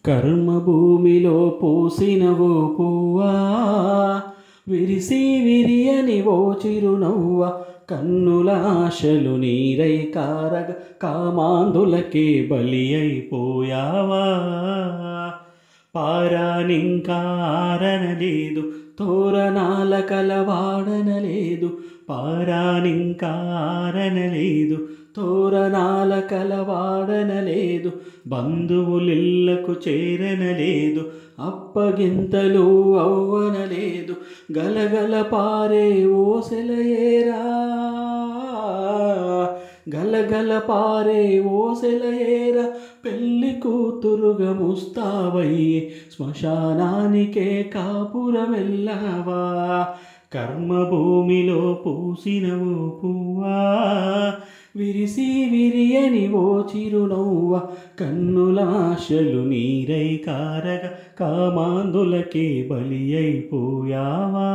కర్మభూమిలో పూసినవో పువ్వా, విరిసి విరియని ఓ చిరునవ్వ, కన్నుల ఆశలు నీరై కారగ కామాంధులకే బలి అయిపోయావా. పారానింకారనలేదు, తోరణాల కలవాడనలేదు, పారానింకారనలేదు, తోరణాల కలవాడనలేదు, బంధువులిళ్లకు చేరనలేదు, అప్పగింతలు అవ్వనలేదు, గలగల పారే ఓసెలయేరా, గలగల పారే ఓసెలయేరా, పెళ్లి కూతురుగా ముస్తావయ్యి శ్మశానానికే కాపురమెల్లావా. కర్మభూమిలో పూసినవో పువ్వా, విరిసి విరియని ఓ చిరునవ్వ, కన్నుల ఆశలు నీరై కారగ కామాంధులకే బలి అయిపోయావా.